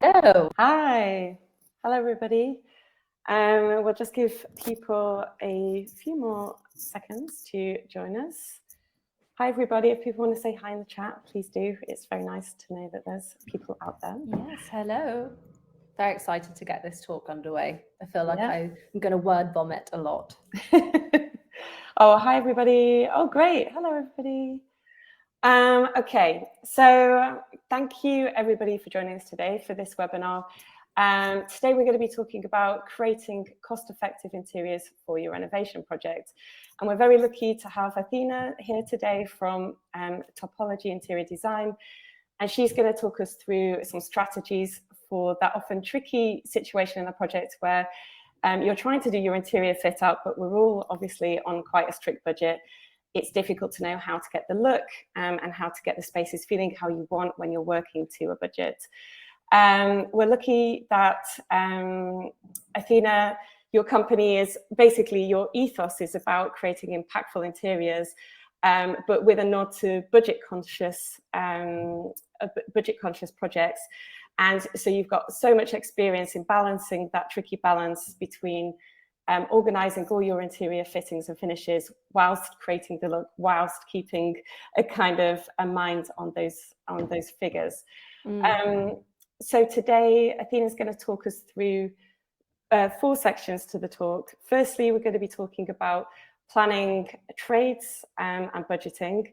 Hello. Hi. Hello, everybody. We'll just give people a few more seconds to join us. Hi, everybody. If people want to say hi in the chat, please do. It's very nice to know that there's people out there. Yes, hello. Very excited to get this talk underway. I feel like Yeah. I'm going to word vomit a lot. Oh, hi, everybody. Oh, great. Hello, everybody. Okay, so thank you, everybody, for joining us today for this webinar. Today we're going to be talking about creating cost-effective interiors for your renovation project. And we're very lucky to have Athina here today from Topology Interior Design. And she's going to talk us through some strategies for that often tricky situation in the project where you're trying to do your interior fit out, but we're all obviously on quite a strict budget. It's difficult to know how to get the look and how to get the spaces feeling how you want when you're working to a budget. We're lucky that Athina, your company is basically, your ethos is about creating impactful interiors, but with a nod to budget-conscious projects. And so you've got so much experience in balancing that tricky balance between organising all your interior fittings and finishes whilst creating the look, whilst keeping a kind of a mind on those figures. So today, Athina's going to talk us through 4 sections to the talk. Firstly, we're going to be talking about planning trades and budgeting.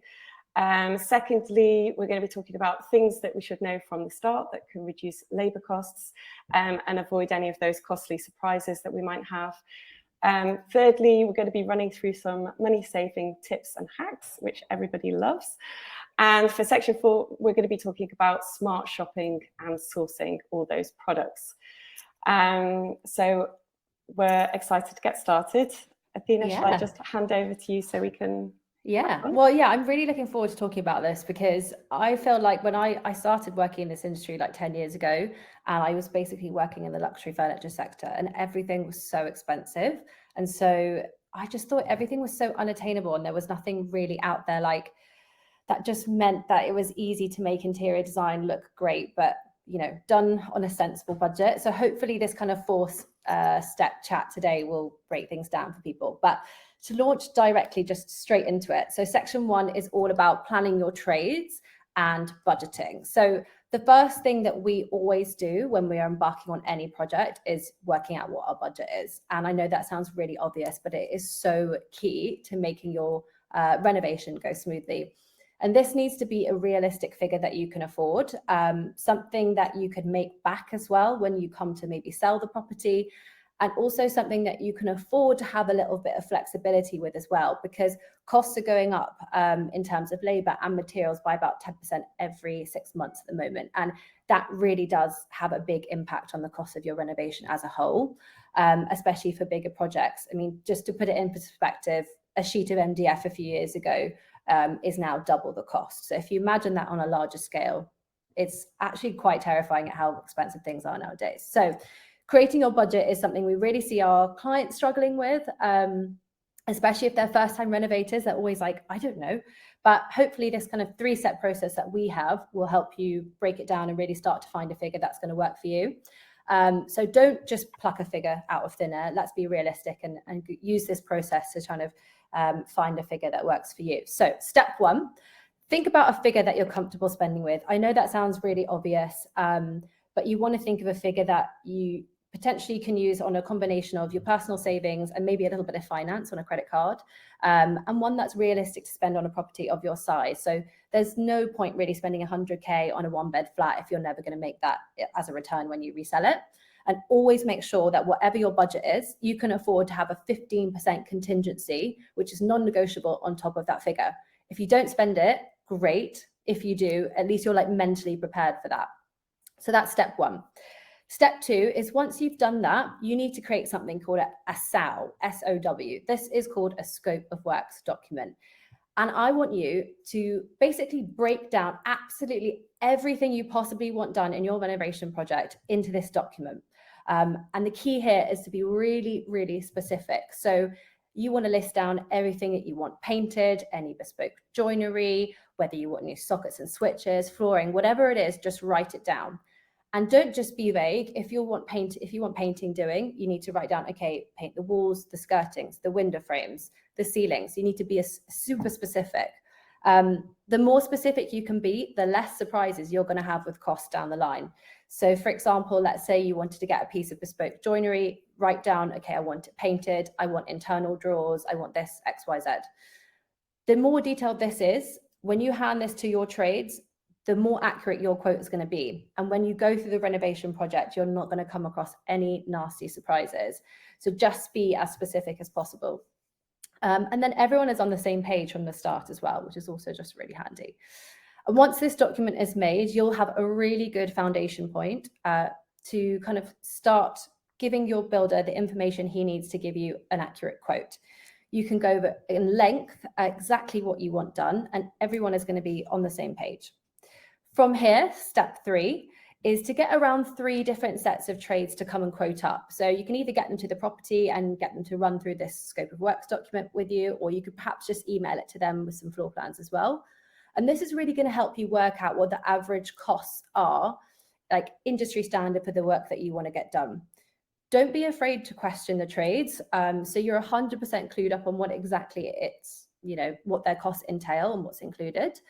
Secondly, we're going to be talking about things that we should know from the start that can reduce labour costs and avoid any of those costly surprises that we might have. Thirdly, we're going to be running through some money-saving tips and hacks, which everybody loves. And for section 4, we're going to be talking about smart shopping and sourcing all those products. So we're excited to get started. Athina, shall I just hand over to you so we can... Well, I'm really looking forward to talking about this because I feel like when I started working in this industry like 10 years ago, and I was basically working in the luxury furniture sector and everything was so expensive. And so I just thought everything was so unattainable and there was nothing really out there like that. Just meant that it was easy to make interior design look great, but done on a sensible budget. So hopefully this kind of 4-step chat today will break things down for people. But to launch directly just straight into it. So section 1 is all about planning your trades and budgeting. So the first thing that we always do when we are embarking on any project is working out what our budget is. And I know that sounds really obvious, but it is so key to making your renovation go smoothly. And this needs to be a realistic figure that you can afford, something that you could make back as well when you come to maybe sell the property, and also something that you can afford to have a little bit of flexibility with as well, because costs are going up in terms of labour and materials by about 10% every 6 months at the moment. And that really does have a big impact on the cost of your renovation as a whole, especially for bigger projects. I mean, just to put it in perspective, a sheet of MDF a few years ago is now double the cost. So if you imagine that on a larger scale, it's actually quite terrifying at how expensive things are nowadays. So creating your budget is something we really see our clients struggling with, especially if they're first-time renovators. They're always like, I don't know. But hopefully this kind of 3-step process that we have will help you break it down and really start to find a figure that's going to work for you. So don't just pluck a figure out of thin air. Let's be realistic and use this process to kind of find a figure that works for you. So step 1, think about a figure that you're comfortable spending with. I know that sounds really obvious, but you want to think of a figure that you potentially can use on a combination of your personal savings and maybe a little bit of finance on a credit card, and one that's realistic to spend on a property of your size. So there's no point really spending 100K on a 1-bed flat if you're never going to make that as a return when you resell it. And always make sure that whatever your budget is, you can afford to have a 15% contingency, which is non-negotiable on top of that figure. If you don't spend it, great. If you do, at least you're like mentally prepared for that. So that's step 1. Step 2 is once you've done that, you need to create something called a SOW, S-O-W. This is called a scope of works document. And I want you to basically break down absolutely everything you possibly want done in your renovation project into this document. And the key here is to be really, really specific. So you want to list down everything that you want painted, any bespoke joinery, whether you want new sockets and switches, flooring, whatever it is, just write it down. And don't just be vague. If you want painting doing, you need to write down, okay, paint the walls, the skirtings, the window frames, the ceilings. You need to be super specific. The more specific you can be, the less surprises you're going to have with costs down the line. So for example, let's say you wanted to get a piece of bespoke joinery, write down, okay, I want it painted, I want internal drawers, I want this X, Y, Z. The more detailed this is, when you hand this to your trades, the more accurate your quote is going to be. And when you go through the renovation project, you're not going to come across any nasty surprises. So just be as specific as possible. And then everyone is on the same page from the start as well, which is also just really handy. And once this document is made, you'll have a really good foundation point to kind of start giving your builder the information he needs to give you an accurate quote. You can go over in length exactly what you want done, and everyone is going to be on the same page. From here, step 3 is to get around 3 different sets of trades to come and quote up. So you can either get them to the property and get them to run through this scope of works document with you, or you could perhaps just email it to them with some floor plans as well. And this is really going to help you work out what the average costs are, like industry standard for the work that you want to get done. Don't be afraid to question the trades. So you're 100% clued up on what exactly it's, what their costs entail and what's included.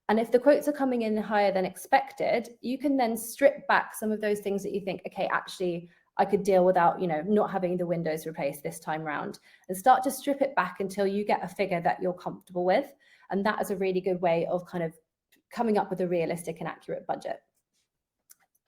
And if the quotes are coming in higher than expected, you can then strip back some of those things that you think, okay, actually, I could deal without, not having the windows replaced this time round, and start to strip it back until you get a figure that you're comfortable with. And that is a really good way of kind of coming up with a realistic and accurate budget.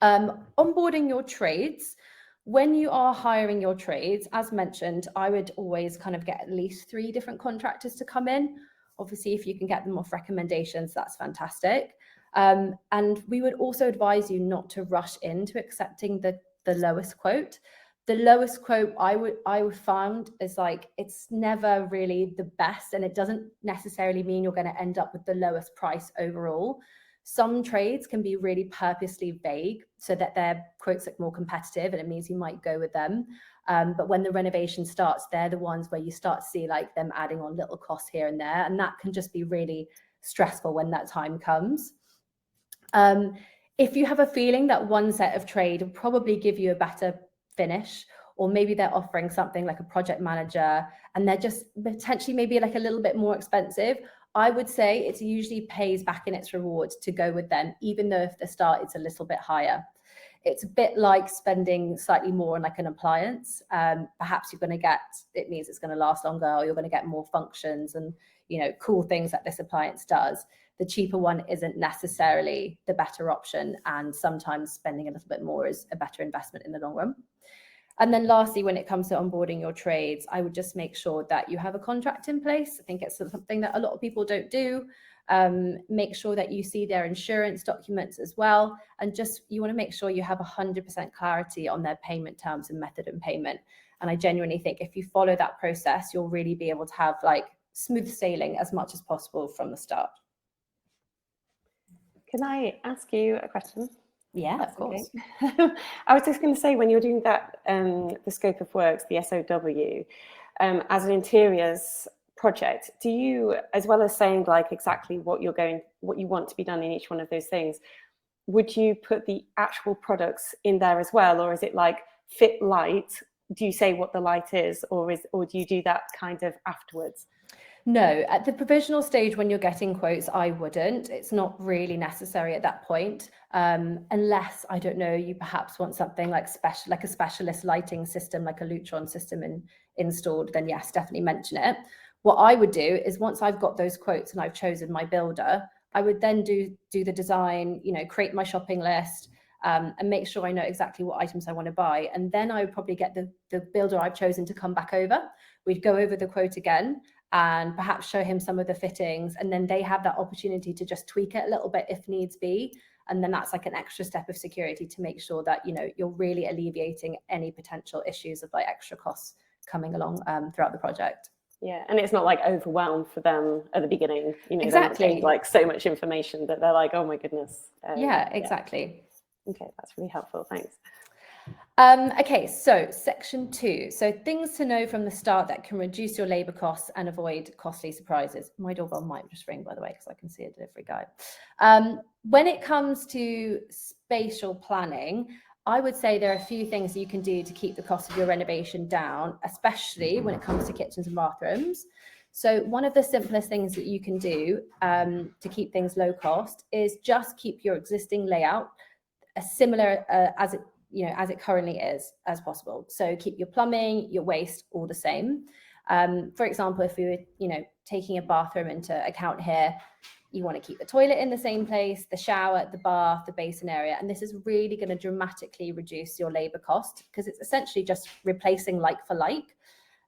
Onboarding your trades. When you are hiring your trades, as mentioned, I would always kind of get at least 3 different contractors to come in. Obviously, if you can get them off recommendations, that's fantastic. And we would also advise you not to rush into accepting the lowest quote. The lowest quote I would found is like, it's never really the best, and it doesn't necessarily mean you're going to end up with the lowest price overall. Some trades can be really purposely vague so that their quotes look more competitive, and it means you might go with them. But when the renovation starts, they're the ones where you start to see like them adding on little costs here and there. And that can just be really stressful when that time comes. If you have a feeling that one set of trade will probably give you a better finish, or maybe they're offering something like a project manager and they're just potentially maybe like a little bit more expensive, I would say it usually pays back in its rewards to go with them, even though if the start is a little bit higher. It's a bit like spending slightly more on like an appliance. Perhaps you're going to get, it means it's going to last longer, or you're going to get more functions and, cool things that this appliance does. The cheaper one isn't necessarily the better option, and sometimes spending a little bit more is a better investment in the long run. And then lastly, when it comes to onboarding your trades, I would just make sure that you have a contract in place. I think it's something that a lot of people don't do. Make sure that you see their insurance documents as well. And you want to make sure you have 100% clarity on their payment terms and method of payment. And I genuinely think if you follow that process, you'll really be able to have like smooth sailing as much as possible from the start. Can I ask you a question? Yeah, of course. Okay. I was just going to say, when you're doing that, the scope of works, the SOW, as an interiors project, do you, as well as saying like exactly what you want to be done in each one of those things, would you put the actual products in there as well, or is it like fit light? Do you say what the light is, or do you do that kind of afterwards? No, at the provisional stage when you're getting quotes, I wouldn't. It's not really necessary at that point, unless, I don't know, you perhaps want something like a specialist lighting system, like a Lutron system installed, then yes, definitely mention it. What I would do is, once I've got those quotes and I've chosen my builder, I would then do the design, create my shopping list, and make sure I know exactly what items I want to buy. And then I would probably get the builder I've chosen to come back over. We'd go over the quote again and perhaps show him some of the fittings, and then they have that opportunity to just tweak it a little bit if needs be. And then that's like an extra step of security to make sure that you're really alleviating any potential issues of like extra costs coming along throughout the project. Yeah, and it's not like overwhelmed for them at the beginning. Exactly. Like so much information that they're like, oh my goodness. Yeah, exactly. Okay, that's really helpful. Thanks. Okay, so section 2. So things to know from the start that can reduce your labour costs and avoid costly surprises. My doorbell might just ring, by the way, because I can see a delivery guy. When it comes to spatial planning, I would say there are a few things you can do to keep the cost of your renovation down, especially when it comes to kitchens and bathrooms. So one of the simplest things that you can do to keep things low cost is just keep your existing layout as similar as it currently is as possible. So keep your plumbing, your waste all the same. For example, if we were taking a bathroom into account here, you want to keep the toilet in the same place, the shower, the bath, the basin area. And this is really going to dramatically reduce your labor cost because it's essentially just replacing like for like.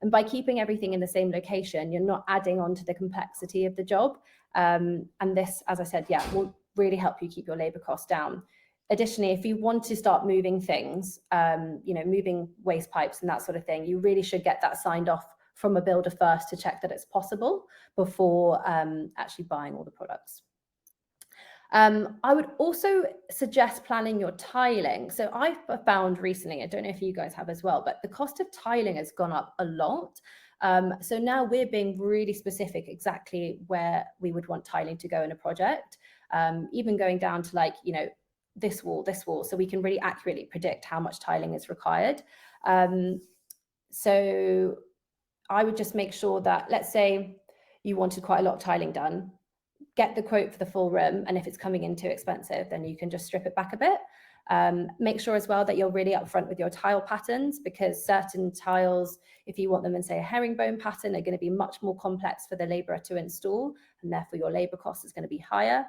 And by keeping everything in the same location, you're not adding on to the complexity of the job. And this, as I said, will really help you keep your labor costs down. Additionally, if you want to start moving things, moving waste pipes and that sort of thing, you really should get that signed off from a builder first to check that it's possible before actually buying all the products. I would also suggest planning your tiling. So I've found recently, I don't know if you guys have as well, but the cost of tiling has gone up a lot. So now we're being really specific exactly where we would want tiling to go in a project, even going down to this wall, so we can really accurately predict how much tiling is required. So I would just make sure that, let's say you wanted quite a lot of tiling done, get the quote for the full room, and if it's coming in too expensive, then you can just strip it back a bit. Make sure as well that you're really upfront with your tile patterns, because certain tiles, if you want them in, say, a herringbone pattern, are going to be much more complex for the labourer to install, and therefore your labour cost is going to be higher.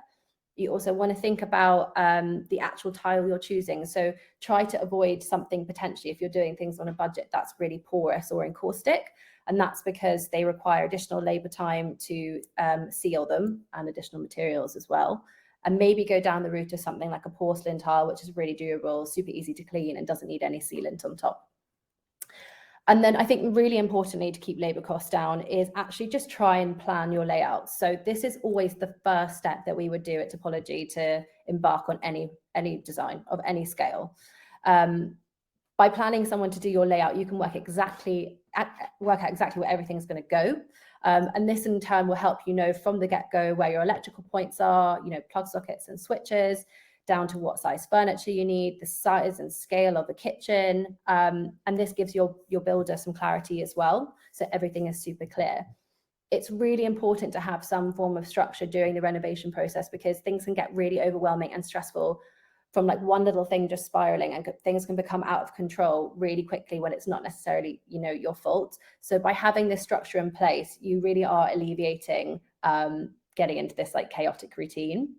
You also want to think about the actual tile you're choosing. So try to avoid something potentially, if you're doing things on a budget, that's really porous or encaustic. And that's because they require additional labour time to seal them and additional materials as well. And maybe go down the route of something like a porcelain tile, which is really durable, super easy to clean, and doesn't need any sealant on top. And then I think really importantly to keep labour costs down is actually just try and plan your layouts. So this is always the first step that we would do at Topology to embark on any design of any scale. By planning someone to do your layout, you can work out exactly where everything's going to go. And this in turn will help you know from the get-go where your electrical points are, plug sockets and switches, down to what size furniture you need, the size and scale of the kitchen. And this gives your builder some clarity as well, so everything is super clear. It's really important to have some form of structure during the renovation process, because things can get really overwhelming and stressful from one little thing just spiraling, and things can become out of control really quickly when it's not necessarily your fault. So by having this structure in place, you really are alleviating getting into this chaotic routine.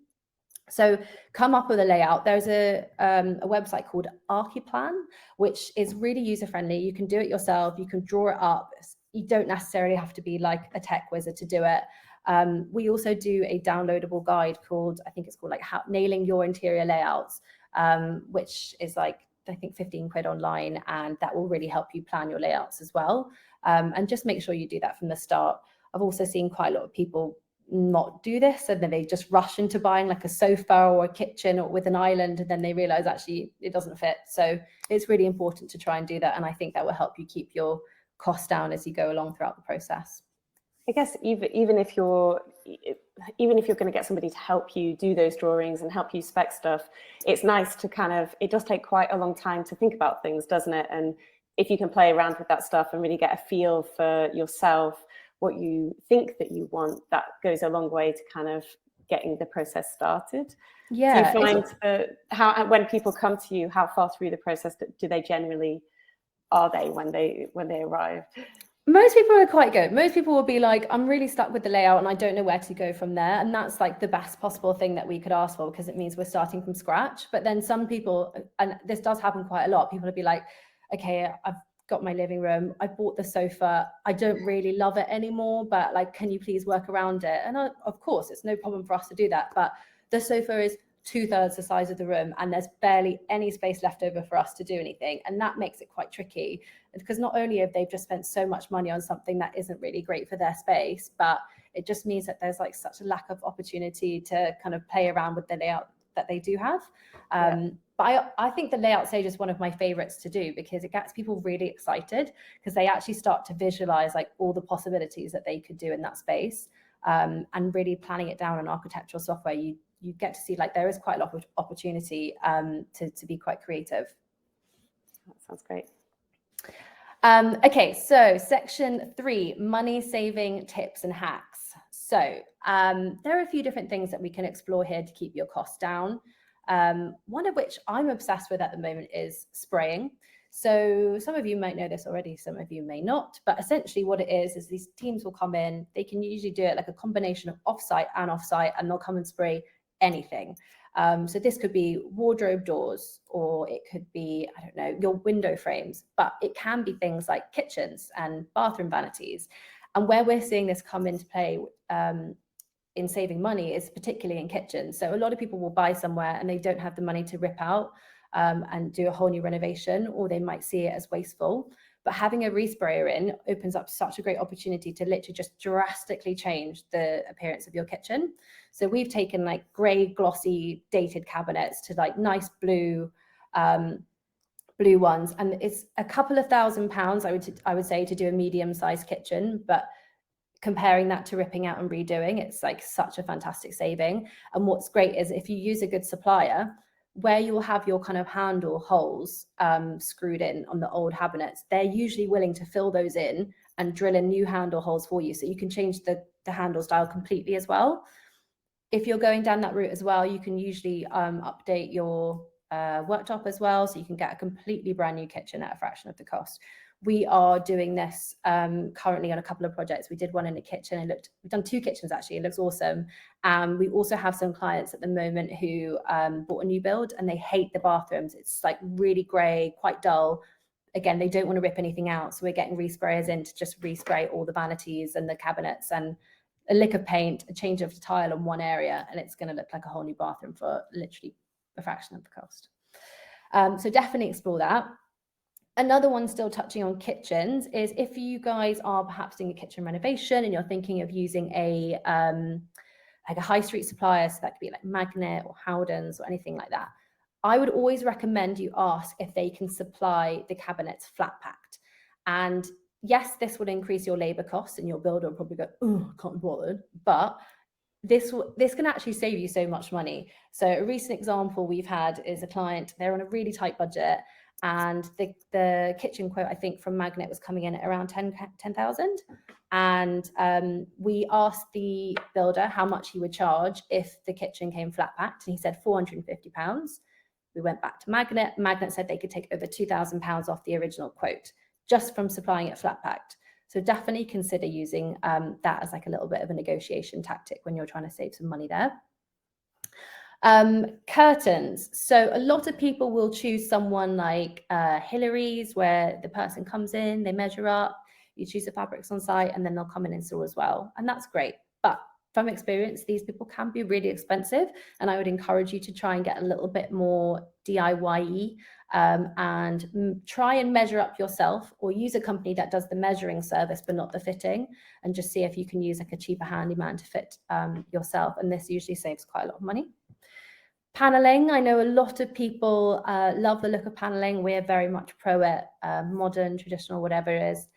So come up with a layout. There's a website called Archiplan, which is really user-friendly. You can do it yourself. You can draw it up. You don't necessarily have to be like a tech wizard to do it. We also do a downloadable guide called, I think it's called How Nailing Your Interior Layouts, which is I think 15 quid online, and that will really help you plan your layouts as well. And just make sure you do that from the start. I've also seen quite a lot of people not do this, and then they just rush into buying a sofa or a kitchen or with an island, and then they realize actually it doesn't fit. So it's really important to try and do that, and I think that will help you keep your costs down as you go along throughout the process. I guess even if you're going to get somebody to help you do those drawings and help you spec stuff, it's nice to it does take quite a long time to think about things, doesn't it? And if you can play around with that stuff and really get a feel for yourself, what you think that you want, that goes a long way to getting the process started. Yeah. Do you find when people come to you, how far through the process do they generally are they when they arrive? Most people are quite good. Most people will be like, I'm really stuck with the layout and I don't know where to go from there. And that's the best possible thing that we could ask for, because it means we're starting from scratch. But then some people, and this does happen quite a lot, people will be like, okay, I've got my living room, I bought the sofa, I don't really love it anymore, but can you please work around it? And of course, it's no problem for us to do that. But the sofa is 2/3 the size of the room, and there's barely any space left over for us to do anything. And that makes it quite tricky, because not only have they just spent so much money on something that isn't really great for their space, but it just means that there's such a lack of opportunity to play around with the layout that they do have. But I think the layout stage is one of my favorites to do, because it gets people really excited, because they actually start to visualize like all the possibilities that they could do in that space. And really planning it down in architectural software, you get to see like there is quite a lot of opportunity to be quite creative. That sounds great. Okay, so section 3, money saving tips and hacks. So there are a few different things that we can explore here to keep your costs down. One of which I'm obsessed with at the moment is spraying. So some of you might know this already, some of you may not, but essentially what it is these teams will come in, they can usually do it like a combination of offsite and offsite, and they'll come and spray anything. So this could be wardrobe doors, or it could be, I don't know, your window frames, but it can be things like kitchens and bathroom vanities. And where we're seeing this come into play in saving money is particularly in kitchens. So a lot of people will buy somewhere and they don't have the money to rip out and do a whole new renovation, or they might see it as wasteful. But having a resprayer in opens up such a great opportunity to literally just drastically change the appearance of your kitchen. So we've taken like grey, glossy, dated cabinets to like nice blue ones, and it's a couple of £1,000 I would say to do a medium-sized kitchen, but comparing that to ripping out and redoing, it's like such a fantastic saving. And what's great is if you use a good supplier, where you'll have your kind of handle holes screwed in on the old cabinets, they're usually willing to fill those in and drill in new handle holes for you, so you can change the handle style completely as well. If you're going down that route as well, you can usually update your worktop as well, so you can get a completely brand new kitchen at a fraction of the cost. We are doing this currently on a couple of projects. We did one in a kitchen. We've done 2 kitchens actually. It looks awesome. We also have some clients at the moment who bought a new build and they hate the bathrooms. It's like really grey, quite dull. Again, they don't want to rip anything out, so we're getting resprayers in to just respray all the vanities and the cabinets, and a lick of paint, a change of tile in one area, and it's going to look like a whole new bathroom for literally a fraction of the cost. So definitely explore that. Another one still touching on kitchens is if you guys are perhaps doing a kitchen renovation and you're thinking of using a like a high street supplier, so that could be like Magnet or Howdens or anything like that, I would always recommend you ask if they can supply the cabinets flat packed. And yes, this would increase your labor costs, and your builder will probably go, oh, I can't be bothered, but this can actually save you so much money. So a recent example we've had is a client, they're on a really tight budget, and the kitchen quote, I think, from Magnet was coming in at around 10,000. And we asked the builder how much he would charge if the kitchen came flat packed, and he said £450. We went back to Magnet. Magnet said they could take over £2,000 off the original quote just from supplying it flat packed. So definitely consider using that as like a little bit of a negotiation tactic when you're trying to save some money there. Curtains. So a lot of people will choose someone like Hillary's, where the person comes in, they measure up, you choose the fabrics on site, and then they'll come and install as well. And that's great. But from experience, these people can be really expensive. And I would encourage you to try and get a little bit more DIY-y and try and measure up yourself, or use a company that does the measuring service but not the fitting, and just see if you can use like a cheaper handyman to fit yourself. And this usually saves quite a lot of money. Paneling. I know a lot of people love the look of paneling. We're very much pro it, modern, traditional, whatever it is.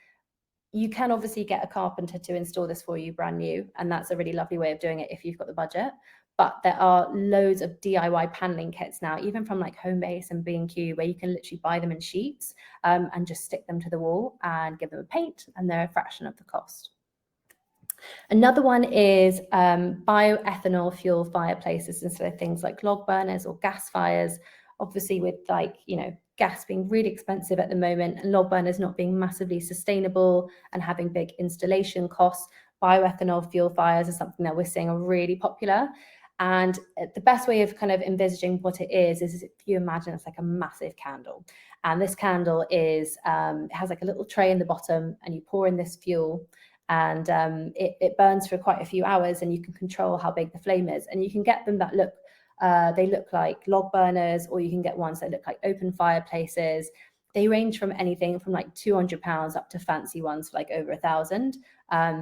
You can obviously get a carpenter to install this for you brand new, and that's a really lovely way of doing it if you've got the budget. But there are loads of DIY paneling kits now, even from like Homebase and B&Q, where you can literally buy them in sheets and just stick them to the wall and give them a paint, and they're a fraction of the cost. Another one is bioethanol fuel fireplaces instead of things like log burners or gas fires. Obviously, with like, gas being really expensive at the moment and log burners not being massively sustainable and having big installation costs, bioethanol fuel fires is something that we're seeing are really popular. And the best way of kind of envisaging what it is if you imagine it's like a massive candle. And this candle is, it has like a little tray in the bottom, and you pour in this fuel, and it burns for quite a few hours, and you can control how big the flame is. And you can get them that look, they look like log burners, or you can get ones that look like open fireplaces. They range from anything from like £200 up to fancy ones for like over £1,000.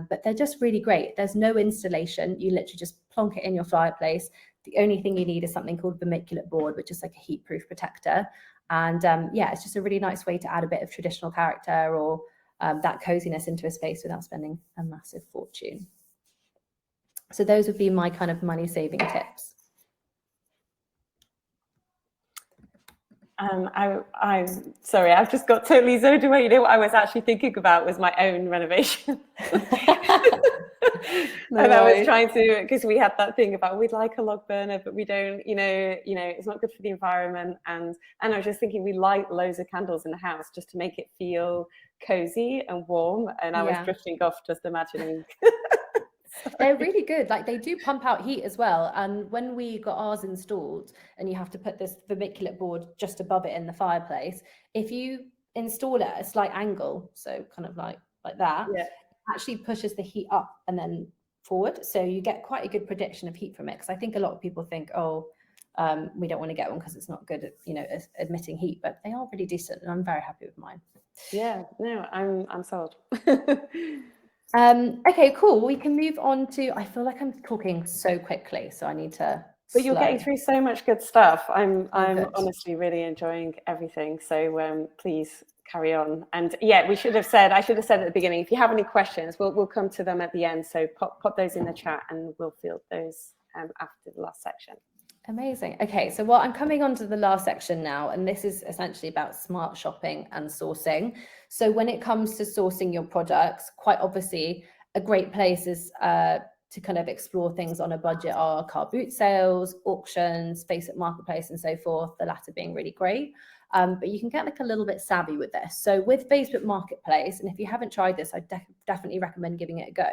But they're just really great. There's no installation. You literally just plonk it in your fireplace, The only thing you need is something called vermiculate board, which is like a heat-proof protector. And yeah, it's just a really nice way to add a bit of traditional character or that coziness into a space without spending a massive fortune. So those would be my kind of money-saving tips. I'm sorry, I've just got totally zoned away. You know what I was actually thinking about was my own renovation. And I was trying to, because we had that thing about we'd like a log burner, but we don't, you know, it's not good for the environment. And I was just thinking we light loads of candles in the house just to make it feel cozy and warm. And I was drifting off just imagining. They're really good. Like they do pump out heat as well. And when we got ours installed, and you have to put this vermiculate board just above it in the fireplace, if you install it at a slight angle, so kind of like that, it actually pushes the heat up and then forward. So you get quite a good prediction of heat from it. Because I think a lot of people think, oh, we don't want to get one because it's not good at, emitting heat, but they are really decent, and I'm very happy with mine. Yeah, no, I'm sold. Okay, cool. We can move on to, I feel like I'm talking so quickly, so I need to But you're getting through so much good stuff. I'm honestly really enjoying everything. So please carry on. And yeah, I should have said at the beginning, if you have any questions, we'll come to them at the end. So pop those in the chat and we'll field those after the last section. Amazing. Okay, so I'm coming on to the last section now, and this is essentially about smart shopping and sourcing. So when it comes to sourcing your products, quite obviously a great place is to kind of explore things on a budget are car boot sales, auctions, Facebook Marketplace, and so forth, the latter being really great. But you can get like a little bit savvy with this. So with Facebook Marketplace, and if you haven't tried this, I definitely recommend giving it a go,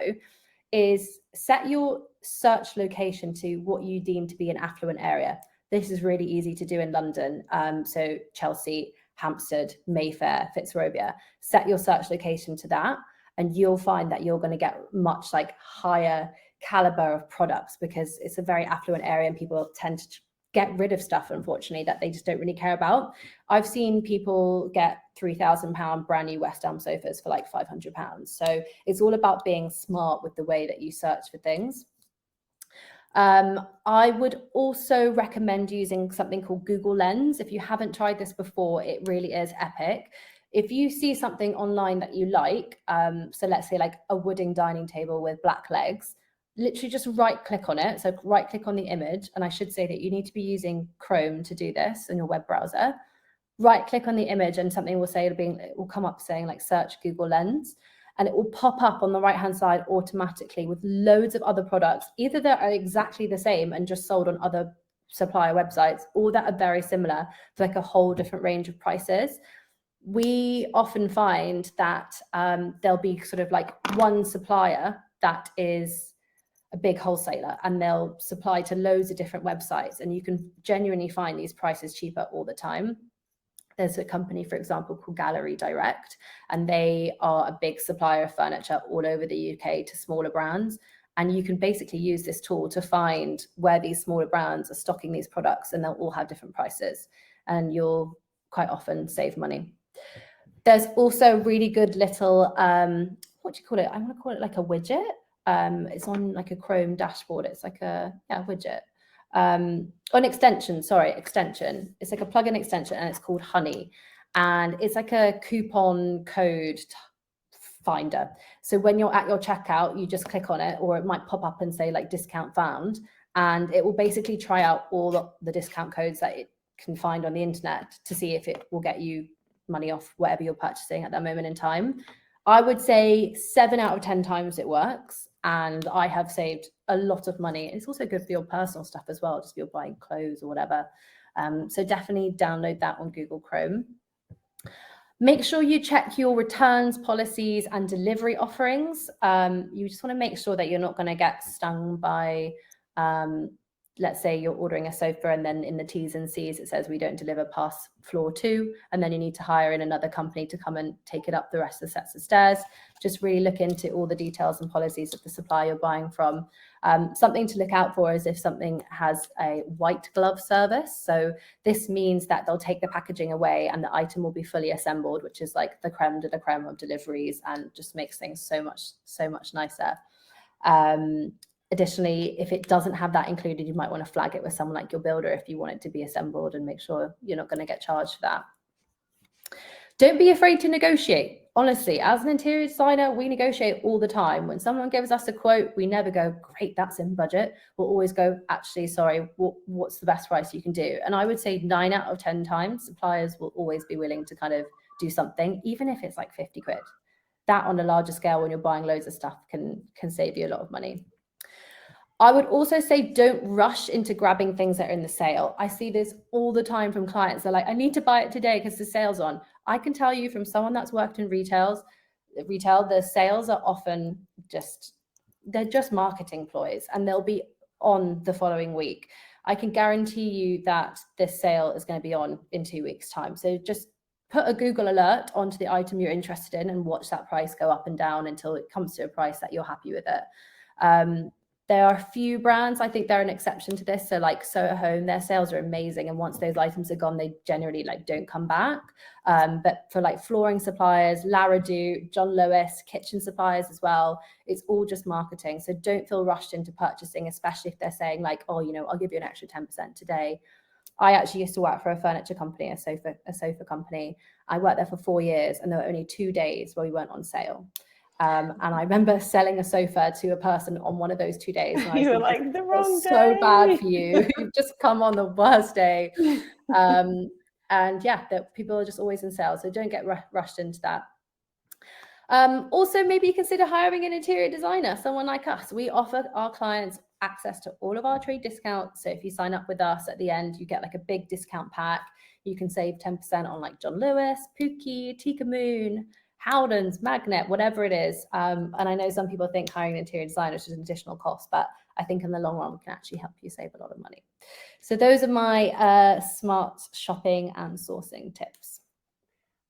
is set your search location to what you deem to be an affluent area. This is really easy to do in London. So Chelsea, Hampstead, Mayfair, Fitzrovia, set your search location to that, and you'll find that you're going to get much like higher caliber of products because it's a very affluent area and people tend to get rid of stuff, unfortunately, that they just don't really care about. I've seen people get £3,000 brand new West Elm sofas for like £500. So it's all about being smart with the way that you search for things. I would also recommend using something called Google Lens. If you haven't tried this before, it really is epic. If you see something online that you like, so let's say like a wooden dining table with black legs, literally just right click on it. So right click on the image. And I should say that you need to be using Chrome to do this in your web browser. Right click on the image and something will say, it will come up saying like search Google Lens, and it will pop up on the right hand side automatically with loads of other products, either that are exactly the same and just sold on other supplier websites, or that are very similar for like a whole different range of prices. We often find that there'll be sort of like one supplier that is a big wholesaler and they'll supply to loads of different websites, and you can genuinely find these prices cheaper all the time. There's a company, for example, called Gallery Direct, and they are a big supplier of furniture all over the UK to smaller brands. And you can basically use this tool to find where these smaller brands are stocking these products, and they'll all have different prices, and you'll quite often save money. There's also a really good little, what do you call it? I'm going to call it like a widget. It's on like a Chrome dashboard. It's like a widget. An extension. It's like a plugin extension, and it's called Honey, and it's like a coupon code finder. So when you're at your checkout, you just click on it, or it might pop up and say like discount found, and it will basically try out all the discount codes that it can find on the internet to see if it will get you money off whatever you're purchasing at that moment in time. I would say 7 out of 10 times it works, and I have saved a lot of money. It's also good for your personal stuff as well, just if you're buying clothes or whatever. So definitely download that on Google Chrome. Make sure you check your returns policies and delivery offerings. You just want to make sure that you're not going to get stung by, let's say you're ordering a sofa and then in the T's and C's it says we don't deliver past floor 2, and then you need to hire in another company to come and take it up the rest of the sets of stairs. Just really look into all the details and policies of the supplier you're buying from. Something to look out for is if something has a white glove service. So this means that they'll take the packaging away and the item will be fully assembled, which is like the creme de la creme of deliveries and just makes things so much nicer. Additionally, if it doesn't have that included, you might want to flag it with someone like your builder if you want it to be assembled, and make sure you're not going to get charged for that. Don't be afraid to negotiate. Honestly, as an interior designer, we negotiate all the time. When someone gives us a quote, we never go, great, that's in budget. We'll always go, actually, sorry, what's the best price you can do? And I would say 9 out of 10 times, suppliers will always be willing to kind of do something, even if it's like 50 quid. That on a larger scale, when you're buying loads of stuff, can save you a lot of money. I would also say don't rush into grabbing things that are in the sale. I see this all the time from clients. They're like, I need to buy it today because the sale's on. I can tell you from someone that's worked in retail, the sales are often they're just marketing ploys, and they'll be on the following week. I can guarantee you that this sale is going to be on in 2 weeks' time. So just put a Google alert onto the item you're interested in and watch that price go up and down until it comes to a price that you're happy with it. There are a few brands, I think they're an exception to this. So like Soho Home, their sales are amazing. And once those items are gone, they generally like don't come back. But for like flooring suppliers, Laradoo, John Lewis, kitchen suppliers as well, it's all just marketing. So don't feel rushed into purchasing, especially if they're saying like, oh, you know, I'll give you an extra 10% today. I actually used to work for a furniture company, a sofa company. I worked there for 4 years, and there were only 2 days where we weren't on sale. And I remember selling a sofa to a person on one of those 2 days. And I was You were like, the wrong day. So bad for you. You've just come on the worst day. And yeah, people are just always in sale. So don't get rushed into that. Also, maybe consider hiring an interior designer, someone like us. We offer our clients access to all of our trade discounts. So if you sign up with us at the end, you get like a big discount pack. You can save 10% on like John Lewis, Pookie, Tika Moon, Howden's, Magnet, whatever it is. And I know some people think hiring an interior designer is just an additional cost, but I think in the long run, we can actually help you save a lot of money. So those are my smart shopping and sourcing tips.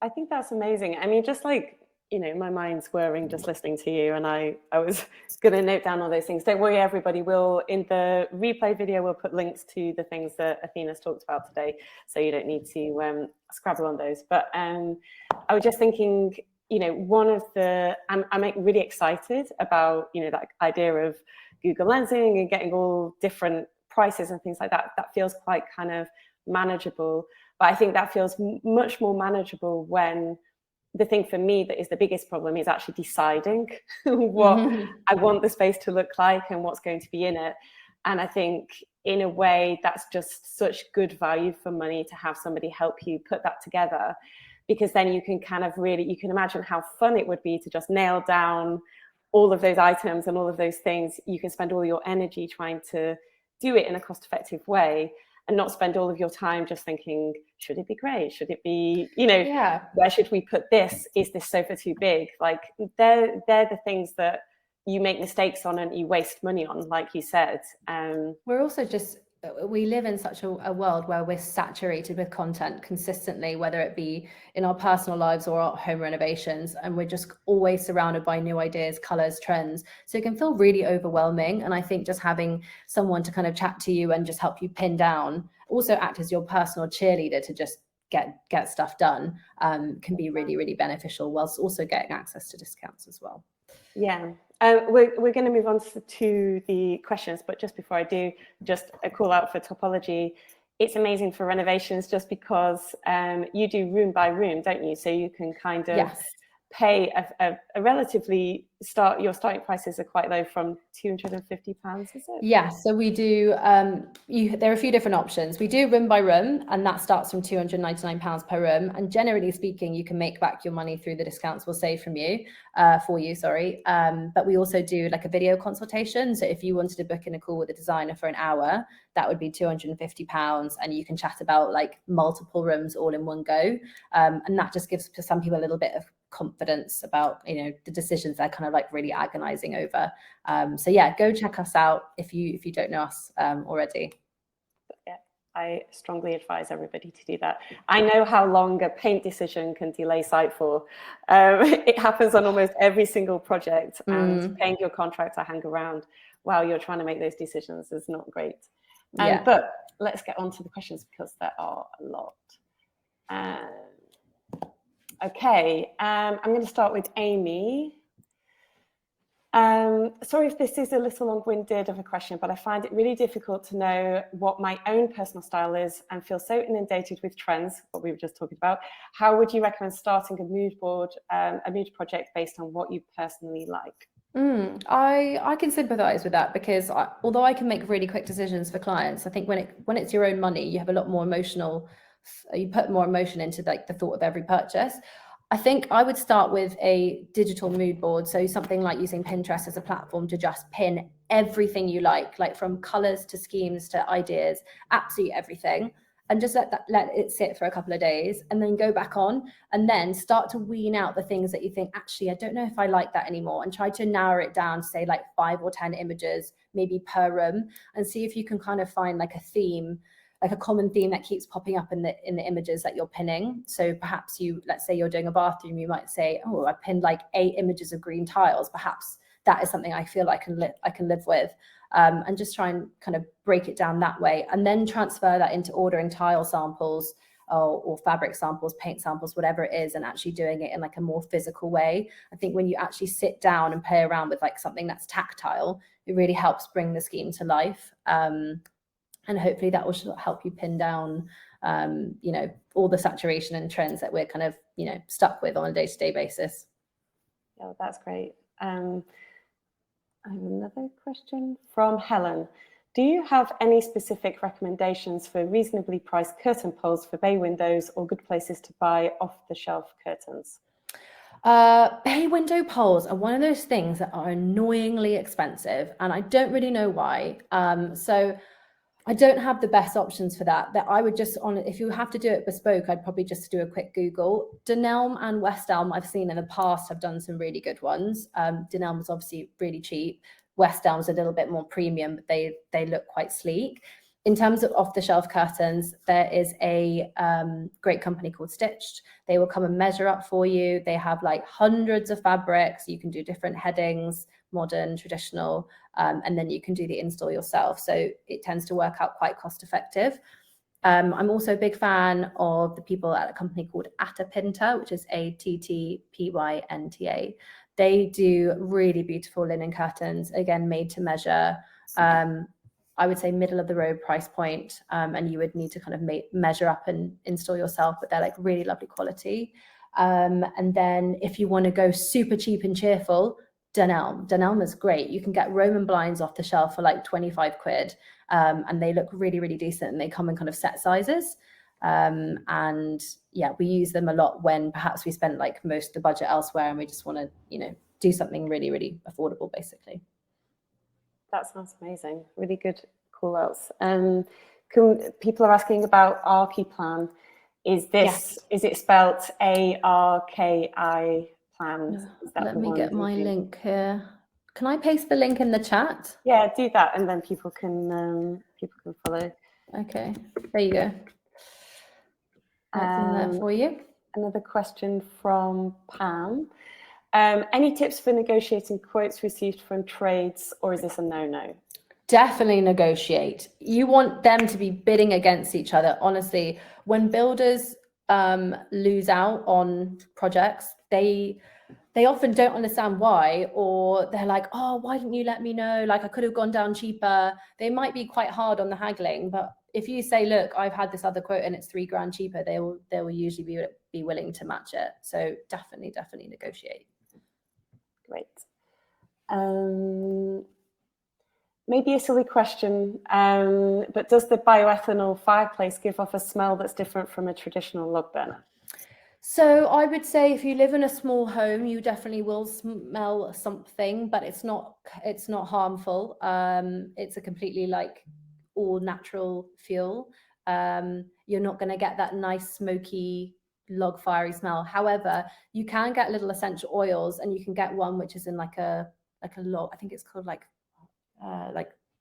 I think that's amazing. I mean, just like, you know, my mind's whirring just listening to you, and I was going to note down all those things. Don't worry, everybody. In the replay video, we'll put links to the things that Athina's talked about today, so you don't need to scrabble on those. But I was just thinking, you know, I'm really excited about, you know, that idea of Google Lensing and getting all different prices and things like that. That feels quite kind of manageable. But I think that feels much more manageable when the thing for me that is the biggest problem is actually deciding what I want the space to look like and what's going to be in it. And I think in a way that's just such good value for money to have somebody help you put that together, because then you can kind of really, you can imagine how fun it would be to just nail down all of those items and all of those things. You can spend all your energy trying to do it in a cost-effective way, and not spend all of your time just thinking, should it be grey? Should it be, you know, where should we put this? Is this sofa too big? Like they're the things that you make mistakes on and you waste money on, like you said. We're also just, we live in such a world where we're saturated with content consistently, whether it be in our personal lives or our home renovations, and we're just always surrounded by new ideas, colors, trends. So it can feel really overwhelming. And I think just having someone to kind of chat to you and just help you pin down, also act as your personal cheerleader to just get stuff done, can be really, really beneficial, whilst also getting access to discounts as well. Yeah. We're going to move on to the questions, but just before I do, just a call out for Topology. It's amazing for renovations just because you do room by room, don't you? So you can kind of pay a relatively your starting prices are quite low, from £250, is it? Yeah, so we do, there are a few different options. We do room by room, and that starts from £299 per room. And generally speaking, you can make back your money through the discounts we'll save for you. But we also do like a video consultation. So if you wanted to book in a call with a designer for an hour, that would be £250, and you can chat about like multiple rooms all in one go. And that just gives some people a little bit of confidence about, you know, the decisions they're kind of like really agonizing over. So yeah, go check us out if you don't know us already. Yeah, I strongly advise everybody to do that. I know how long a paint decision can delay site for. It happens on almost every single project, and paying your contractor hang around while you're trying to make those decisions is not great. But let's get on to the questions, because there are a lot. Okay, I'm going to start with Amy. sorry if this is a little long-winded of a question, but I find it really difficult to know what my own personal style is and feel so inundated with trends, what we were just talking about. How would you recommend starting a mood board, a mood project based on what you personally like? I can sympathize with that, because although I can make really quick decisions for clients, I think when it's your own money, you have a lot more you put more emotion into like the thought of every purchase. I think I would start with a digital mood board. So something like using Pinterest as a platform to just pin everything you like from colors to schemes to ideas, absolutely everything. And just let it sit for a couple of days, and then go back on, and then start to wean out the things that you think, actually, I don't know if I like that anymore, and try to narrow it down to say like 5 or 10 images, maybe per room, and see if you can kind of find like a theme, like a common theme that keeps popping up in the images that you're pinning. So perhaps let's say you're doing a bathroom, you might say, oh, I pinned like 8 images of green tiles. Perhaps that is something I feel I can live with. And just try and kind of break it down that way, and then transfer that into ordering tile samples or fabric samples, paint samples, whatever it is, and actually doing it in like a more physical way. I think when you actually sit down and play around with like something that's tactile, it really helps bring the scheme to life. And hopefully that will help you pin down, all the saturation and trends that we're kind of, stuck with on a day-to-day basis. Yeah, that's great. I have another question from Helen. Do you have any specific recommendations for reasonably priced curtain poles for bay windows, or good places to buy off-the-shelf curtains? Bay window poles are one of those things that are annoyingly expensive, and I don't really know why. So I don't have the best options for that. That I would just if you have to do it bespoke, I'd probably just do a quick Google. Dunelm and West Elm I've seen in the past have done some really good ones. Dunelm is obviously really cheap. West Elm's a little bit more premium, but they look quite sleek. In terms of off-the-shelf curtains, there is a great company called Stitched. They will come and measure up for you. They have like hundreds of fabrics. You can do different headings, modern, traditional, and then you can do the install yourself. So it tends to work out quite cost effective. I'm also a big fan of the people at a company called Athina, which is Attpynta. They do really beautiful linen curtains, again, made to measure. I would say middle of the road price point, and you would need to kind of measure up and install yourself, but they're like really lovely quality. And then if you want to go super cheap and cheerful, Dunelm is great. You can get Roman blinds off the shelf for like 25 quid, and they look really, really decent, and they come in kind of set sizes. And yeah, we use them a lot when perhaps we spent like most of the budget elsewhere, and we just want to, do something really, really affordable, basically. That sounds amazing. Really good call outs. People are asking about Archiplan. Is it spelt ARKI plan? Let me get my link here. Can I paste the link in the chat? Yeah, do that, and then people can follow. Okay, there you go. That's in there for you. Another question from Pam. Any tips for negotiating quotes received from trades, or is this a no-no? Definitely negotiate. You want them to be bidding against each other. Honestly, when builders lose out on projects, they often don't understand why, or they're like, oh, why didn't you let me know? Like, I could have gone down cheaper. They might be quite hard on the haggling, but if you say, look, I've had this other quote and it's £3,000 cheaper, they will usually be willing to match it. So definitely negotiate. Great. Maybe a silly question, but does the bioethanol fireplace give off a smell that's different from a traditional log burner? So I would say if you live in a small home, you definitely will smell something, but it's not harmful. It's a completely like all natural fuel. You're not going to get that nice smoky log fiery smell. However, you can get little essential oils, and you can get one which is in like a log. I think it's called like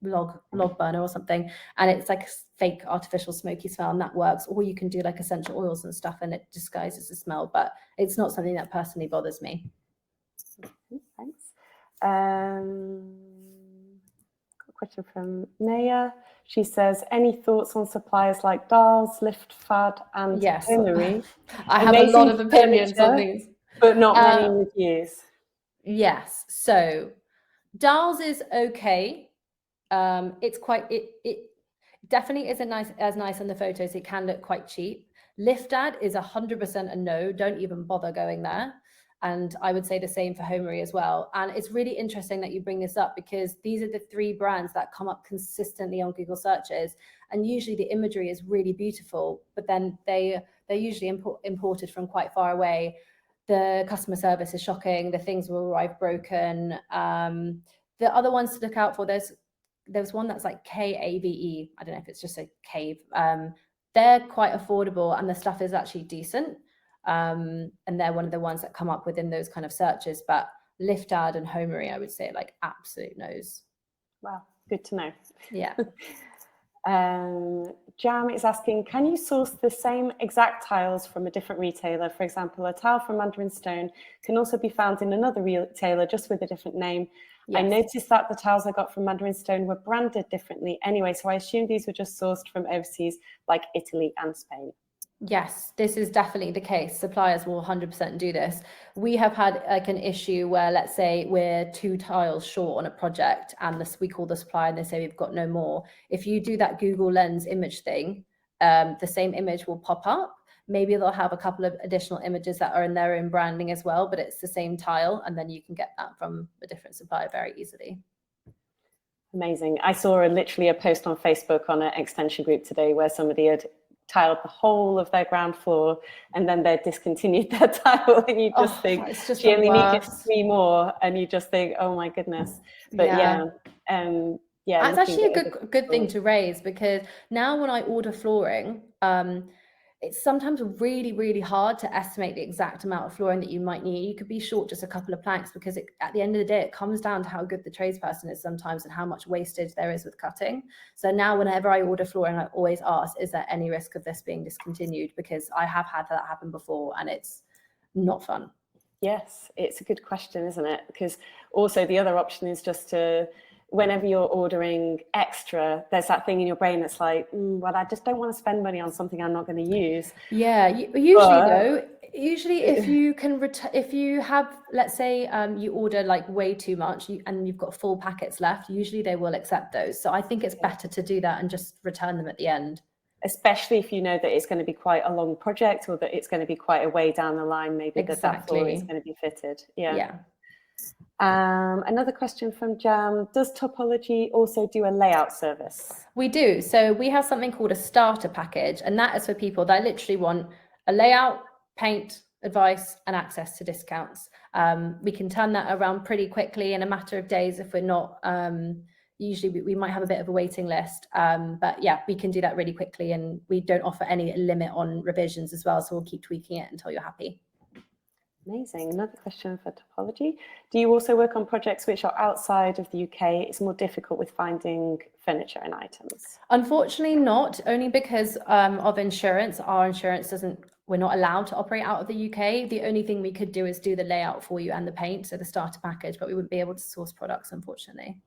log burner or something, and it's like fake artificial smoky smell, and that works. Or you can do like essential oils and stuff, and it disguises the smell, but it's not something that personally bothers me. Thanks. Question from Naya. She says, any thoughts on suppliers like Dars, Lift, Fad, and Homery? I have a lot of opinions on these, but not many reviews. Yes. So Dowels is okay. It's quite, it definitely isn't as nice on the photos. It can look quite cheap. Liftad is 100% a no. Don't even bother going there. And I would say the same for Homery as well. And it's really interesting that you bring this up, because these are the 3 brands that come up consistently on Google searches. And usually the imagery is really beautiful, but then they're usually imported from quite far away. The customer service is shocking. The things will arrive broken. The other ones to look out for, there's one that's like KAVE. I don't know if it's just a cave. They're quite affordable and the stuff is actually decent. And they're one of the ones that come up within those kind of searches. But Liftad and Homery, I would say, like, absolute no's. Wow, good to know. Yeah. Jam is asking, can you source the same exact tiles from a different retailer? For example, a tile from Mandarin Stone can also be found in another retailer, just with a different name. Yes. I noticed that the tiles I got from Mandarin Stone were branded differently anyway, so I assume these were just sourced from overseas, like Italy and Spain. Yes, this is definitely the case. Suppliers will 100% do this. We have had like an issue where, let's say we're 2 tiles short on a project and we call the supplier and they say we've got no more. If you do that Google Lens image thing, the same image will pop up. Maybe they'll have a couple of additional images that are in their own branding as well, but it's the same tile, and then you can get that from a different supplier very easily. Amazing. I saw literally a post on Facebook on an extension group today where somebody had tiled the whole of their ground floor and then they discontinued their tile, and you just think she only needed 3 more, and you just think, oh my goodness. But yeah, that's actually a good thing to raise, because now when I order flooring, it's sometimes really, really hard to estimate the exact amount of flooring that you might need. You could be short just a couple of planks, because at the end of the day, it comes down to how good the tradesperson is sometimes and how much wastage there is with cutting. So now whenever I order flooring, I always ask, is there any risk of this being discontinued? Because I have had that happen before and it's not fun. Yes, it's a good question, isn't it? Because also the other option is just to, whenever you're ordering extra, there's that thing in your brain that's like, well, I just don't want to spend money on something I'm not going to use. Yeah, usually if you can if you have, let's say you order like way too much and you've got full packets left, usually they will accept those. So I think it's better to do that and just return them at the end. Especially if you know that it's going to be quite a long project, or that it's going to be quite a way down the line, maybe that floor is going to be fitted. Yeah. Another question from Jam, does Topology also do a layout service? We do. So we have something called a starter package, and that is for people that literally want a layout, paint, advice, and access to discounts. We can turn that around pretty quickly in a matter of days if we're not, usually we might have a bit of a waiting list, but yeah, we can do that really quickly, and we don't offer any limit on revisions as well, so we'll keep tweaking it until you're happy. Amazing. Another question for Topology. Do you also work on projects which are outside of the UK? It's more difficult with finding furniture and items. Unfortunately not, only because of insurance. Our insurance doesn't, we're not allowed to operate out of the UK. The only thing we could do is do the layout for you and the paint, so the starter package, but we wouldn't be able to source products, unfortunately.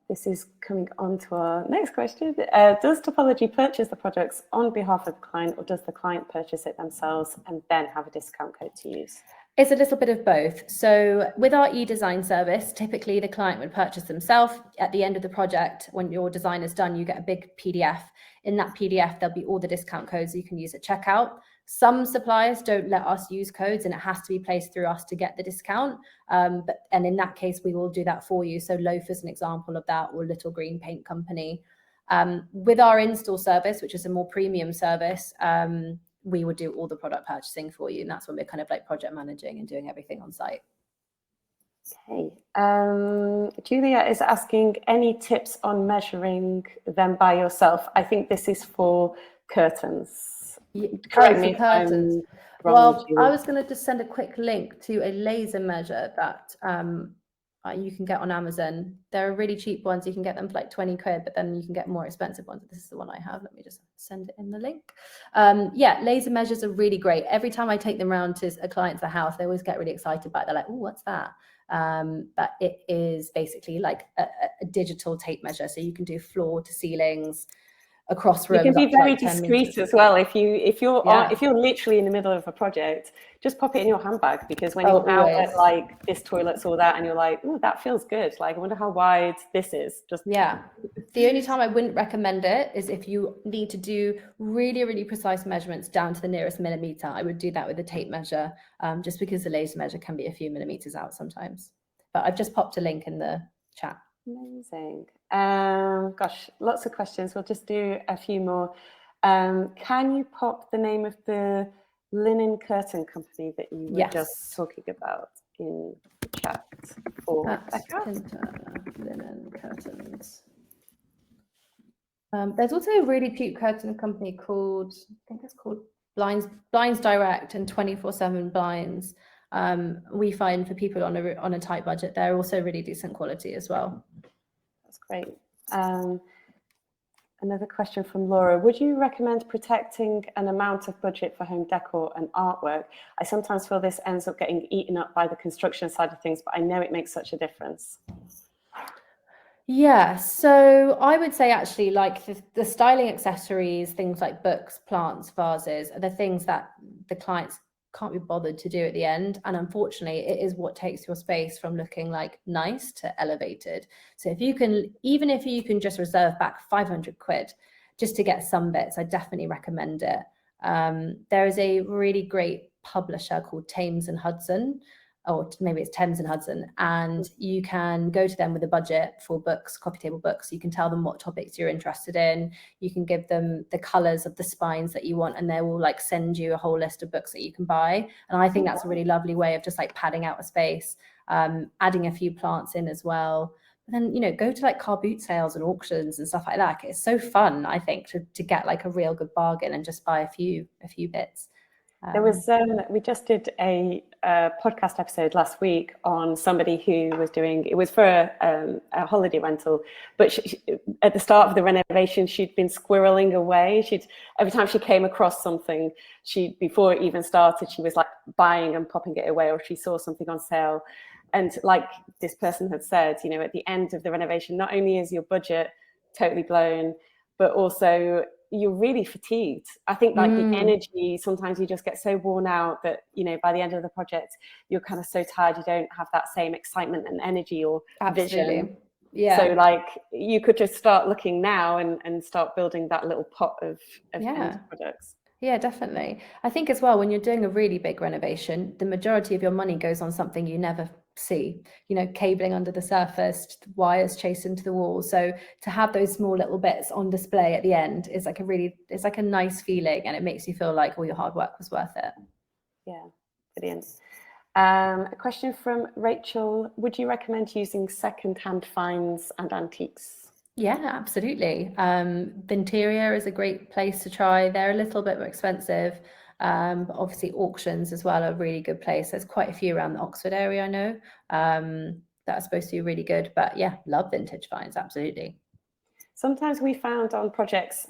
This is coming on to our next question. Does Topology purchase the products on behalf of the client, or does the client purchase it themselves and then have a discount code to use? It's a little bit of both. So with our e-design service, typically the client would purchase themselves. At the end of the project, when your design is done, you get a big PDF. In that PDF, there'll be all the discount codes you can use at checkout. Some suppliers don't let us use codes, and it has to be placed through us to get the discount. And in that case, we will do that for you. So Loaf is an example of that, or Little Green Paint Company. With our install service, which is a more premium service, we would do all the product purchasing for you. And that's when we're kind of like project managing and doing everything on site. Okay. Julia is asking, any tips on measuring them by yourself? I think this is for curtains. Correct me if curtains. Well, I was going to just send a quick link to a laser measure that you can get on Amazon. There are really cheap ones. You can get them for like 20 quid, but then you can get more expensive ones. This is the one I have. Let me just send it in the link. Yeah, laser measures are really great. Every time I take them around to a client's house, they always get really excited by it. They're like, oh, what's that? But it is basically like a digital tape measure. So you can do floor to ceilings, across You rooms. can be up to, very like, 10 discreet meters. as well. If you're Yeah. if you're literally in the middle of a project, just pop it in your handbag, because when Oh, you're out always. at like this toilet's or that, and you're like, oh, that feels good. Like, I wonder how wide this is. Just Yeah. The only time I wouldn't recommend it is if you need to do really, really precise measurements down to the nearest millimeter. I would do that with a tape measure, just because the laser measure can be a few millimeters out sometimes. But I've just popped a link in the chat. amazing. Gosh, lots of questions. We'll just do a few more. Can you pop the name of the linen curtain company that you were just talking about in the chat for Becca? Linen curtains. There's also a really cheap curtain company called, I think it's called Blinds Direct and 24/7 Blinds. We find for people on a tight budget, they're also really decent quality as well. That's great. Another question from Laura. Would you recommend protecting an amount of budget for home decor and artwork? I sometimes feel this ends up getting eaten up by the construction side of things, but I know it makes such a difference. Yeah, so I would say actually, like, the styling accessories, things like books, plants, vases, are the things that the clients can't be bothered to do at the end. And unfortunately, it is what takes your space from looking like nice to elevated. So if you can, even if you can just reserve back 500 quid just to get some bits, I definitely recommend it. There is a really great publisher called Thames and Hudson, or maybe it's Thames and Hudson, and you can go to them with a budget for books, coffee table books. You can tell them what topics you're interested in. You can give them the colors of the spines that you want, and they will like send you a whole list of books that you can buy. And I think that's a really lovely way of just like padding out a space, adding a few plants in as well. But then, you know, go to like car boot sales and auctions and stuff like that. It's so fun, I think, to get like a real good bargain and just buy a few bits. There was we just did a podcast episode last week on somebody who was doing, it was for a holiday rental, but she, at the start of the renovation, she'd been squirreling away. Every time she came across something, before it even started, she was like buying and popping it away, or she saw something on sale. And like this person had said, you know, at the end of the renovation, not only is your budget totally blown, but also you're really fatigued. I think like the energy, sometimes you just get so worn out that, you know, by the end of the project, you're kind of so tired, you don't have that same excitement and energy or vision. Yeah. So like you could just start looking now and start building that little pot of end products. Yeah, definitely. I think as well, when you're doing a really big renovation, the majority of your money goes on something you never see, you know, cabling under the surface, wires chased into the wall. So to have those small little bits on display at the end is like it's like a nice feeling, and it makes you feel like all your hard work was worth it. Yeah, brilliant. A question from Rachel. Would you recommend using second-hand finds and antiques? Yeah, absolutely. Vinteria is a great place to try. They're a little bit more expensive, but obviously auctions as well are a really good place. There's quite a few around the Oxford area, I know, that are supposed to be really good. But yeah, love vintage finds, absolutely. Sometimes we found on projects,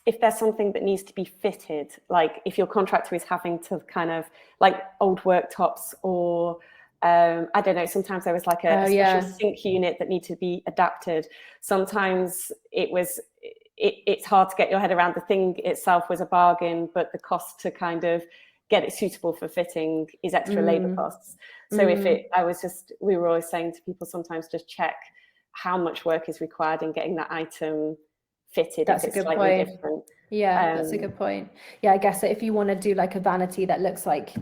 if there's something that needs to be fitted, like if your contractor is having to kind of like old worktops or I don't know, sometimes there was like a special sink unit that needed to be adapted. Sometimes it's hard to get your head around. The thing itself was a bargain, but the cost to kind of get it suitable for fitting is extra labor costs. So we were always saying to people, sometimes just check how much work is required in getting that item fitted. That's if it's a good slightly point. different. Yeah, that's a good point. Yeah, I guess that if you want to do like a vanity that looks like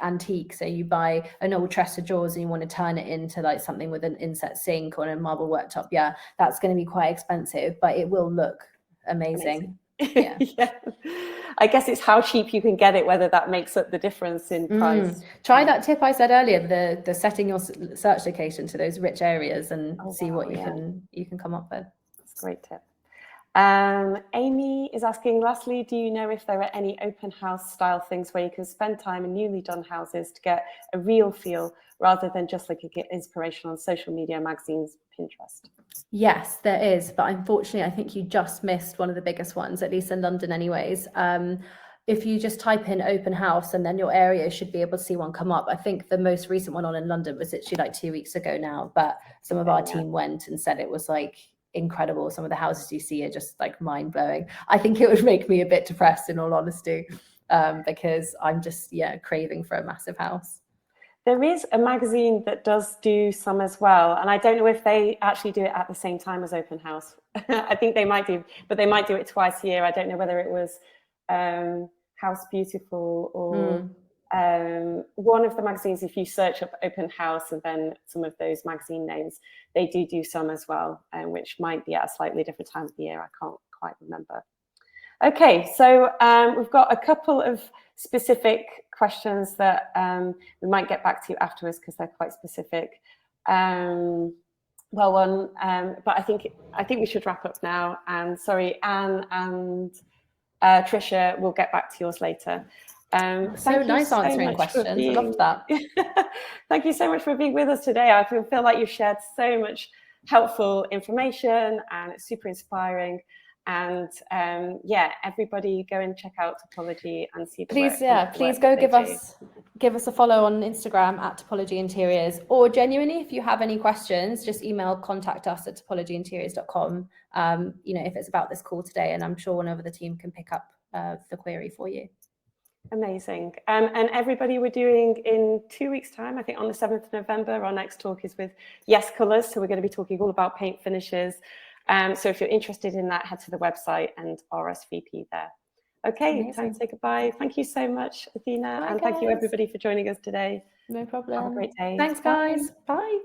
antique, so you buy an old chest of drawers and you want to turn it into like something with an inset sink or a marble worktop, yeah, that's going to be quite expensive, but it will look amazing. Yeah. Yeah. I guess it's how cheap you can get it, whether that makes up the difference in price. Try that tip I said earlier, the setting your search location to those rich areas and see what you can come up with. That's a great tip. Amy is asking, lastly, do you know if there are any open house style things where you can spend time in newly done houses to get a real feel rather than just like get inspiration on social media, magazines, Pinterest? Yes, there is, but unfortunately, I think you just missed one of the biggest ones, at least in London anyways. If you just type in open house and then your area should be able to see one come up. I think the most recent one on in London was literally like 2 weeks ago now, but some of our team went and said it was like incredible. Some of the houses you see are just like mind blowing. I think it would make me a bit depressed, in all honesty, because I'm just craving for a massive house. There is a magazine that does do some as well, and I don't know if they actually do it at the same time as Open House. I think they might do, but they might do it twice a year. I don't know whether it was House Beautiful or one of the magazines. If you search up Open House and then some of those magazine names, they do some as well, which might be at a slightly different time of the year. I can't quite remember. Okay, so we've got a couple of specific questions that we might get back to you afterwards because they're quite specific. But I think we should wrap up now. And sorry, Anne and Tricia, we'll get back to yours later. So nice answering questions. I loved that. Thank you so much for being with us today. I feel like you've shared so much helpful information, and it's super inspiring. And everybody go and check out Topology and see the please go give us a follow on Instagram at Topology Interiors, or genuinely, if you have any questions, just contact us at topologyinteriors.com. If it's about this call today, and I'm sure one of the team can pick up the query for you. Amazing. And everybody, we're doing in 2 weeks' time, I think on the 7th of November, our next talk is with Yes Colours. So we're going to be talking all about paint finishes. So if you're interested in that, head to the website and RSVP there. Okay, amazing. Time to say goodbye. Thank you so much, Athina. Bye, and guys. Thank you, everybody, for joining us today. No problem. Have a great day. Thanks, guys. Bye.